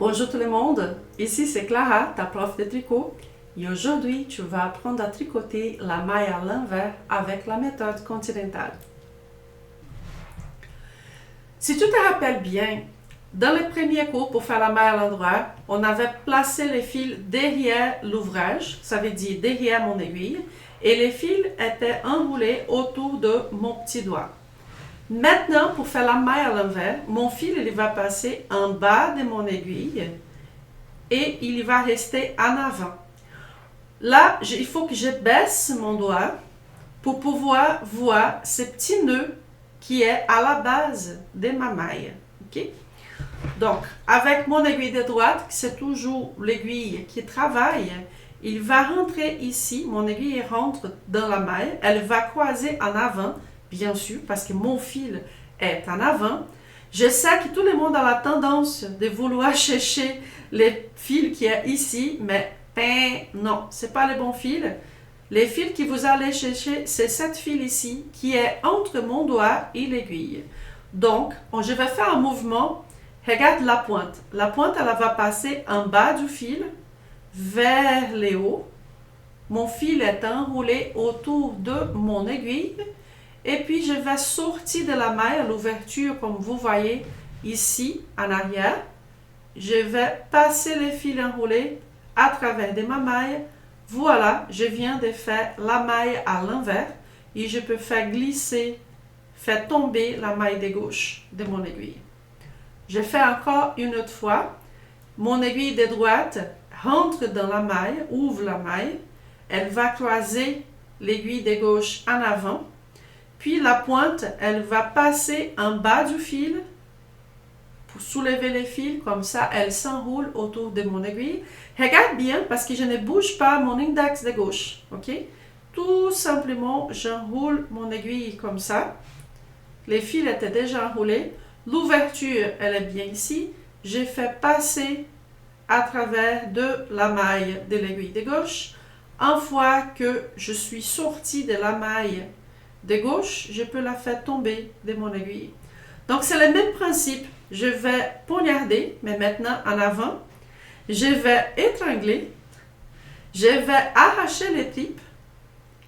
Bonjour tout le monde, ici c'est Clara, ta prof de tricot, et aujourd'hui tu vas apprendre à tricoter la maille à l'envers avec la méthode continentale. Si tu te rappelles bien, dans le premier cours pour faire la maille à l'endroit, on avait placé les fils derrière l'ouvrage, ça veut dire derrière mon aiguille, et les fils étaient enroulés autour de mon petit doigt. Maintenant, pour faire la maille à l'envers, mon fil il va passer en bas de mon aiguille et il va rester en avant. Là, il faut que je baisse mon doigt pour pouvoir voir ce petit nœud qui est à la base de ma maille. Okay? Donc, avec mon aiguille de droite, c'est toujours l'aiguille qui travaille, il va rentrer ici, mon aiguille rentre dans la maille, elle va croiser en avant, bien sûr, parce que mon fil est en avant. Je sais que tout le monde a la tendance de vouloir chercher les fils qui est ici, mais non, c'est pas le bon fil. Les fils que vous allez chercher, c'est cette fil ici, qui est entre mon doigt et l'aiguille. Donc, je vais faire un mouvement. Regarde la pointe. La pointe, elle va passer en bas du fil, vers le haut. Mon fil est enroulé autour de mon aiguille. Et puis, je vais sortir de la maille à l'ouverture, comme vous voyez ici, en arrière. Je vais passer les fils enroulés à travers de ma maille. Voilà, je viens de faire la maille à l'envers. Et je peux faire glisser, faire tomber la maille de gauche de mon aiguille. Je fais encore une autre fois. Mon aiguille de droite rentre dans la maille, ouvre la maille. Elle va croiser l'aiguille de gauche en avant. Puis la pointe, elle va passer en bas du fil pour soulever les fils. Comme ça, elle s'enroule autour de mon aiguille. Regarde bien parce que je ne bouge pas mon index de gauche. Ok? Tout simplement, j'enroule mon aiguille comme ça. Les fils étaient déjà enroulés. L'ouverture, elle est bien ici. J'ai fait passer à travers de la maille de l'aiguille de gauche. Une fois que je suis sortie de la maille de gauche, je peux la faire tomber de mon aiguille. Donc, c'est le même principe. Je vais poignarder, mais maintenant en avant. Je vais étrangler. Je vais arracher les tripes.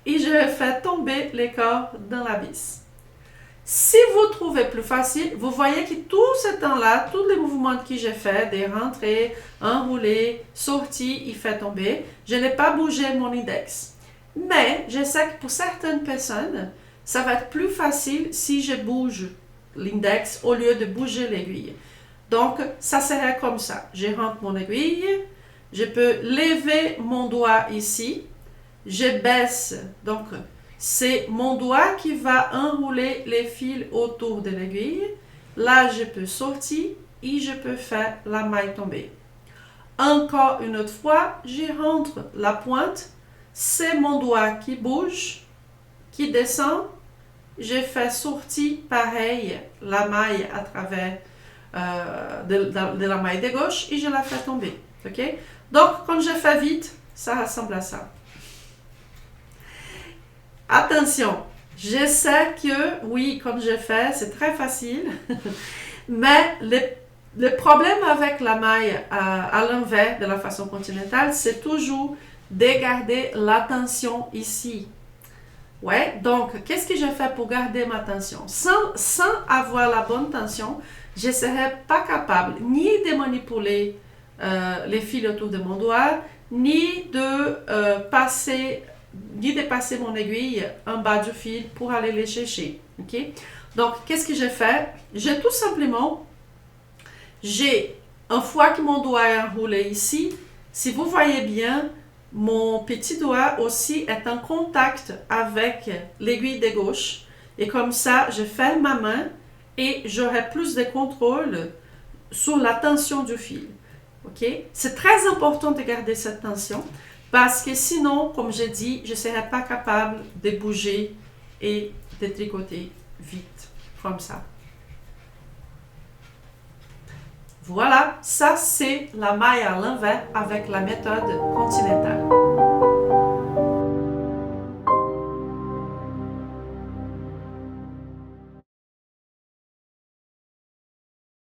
Et je vais faire tomber les corps dans la vis. Si vous trouvez plus facile, vous voyez que tout ce temps-là, tous les mouvements que j'ai fait, des rentrées, enrouler, sortir, il fait tomber, je n'ai pas bougé mon index. Mais je sais que pour certaines personnes, ça va être plus facile si je bouge l'index au lieu de bouger l'aiguille. Donc, ça serait comme ça. Je rentre mon aiguille, je peux lever mon doigt ici, je baisse, donc c'est mon doigt qui va enrouler les fils autour de l'aiguille. Là, je peux sortir et je peux faire la maille tomber. Encore une autre fois, je rentre la pointe. C'est mon doigt qui bouge, qui descend. Je fais sortir pareil la maille à travers de la maille de gauche et je la fais tomber. Okay? Donc, quand je fais vite, ça ressemble à ça. Attention, je sais que, oui, comme je fais, c'est très facile, mais le problème avec la maille à l'envers de la façon continentale, c'est toujours de garder la tension ici. Ouais, donc, qu'est-ce que je fais pour garder ma tension? Sans avoir la bonne tension, je ne serais pas capable ni de manipuler les fils autour de mon doigt, ni de passer mon aiguille en bas du fil pour aller les chercher. Okay? Donc, qu'est-ce que je fais? J'ai tout simplement, une fois que mon doigt est enroulé ici, si vous voyez bien, mon petit doigt aussi est en contact avec l'aiguille de gauche. Et comme ça, je ferme ma main et j'aurai plus de contrôle sur la tension du fil. Okay? C'est très important de garder cette tension. Parce que sinon, comme je dis, je ne serais pas capable de bouger et de tricoter vite, comme ça. Voilà, ça c'est la maille à l'envers avec la méthode continentale.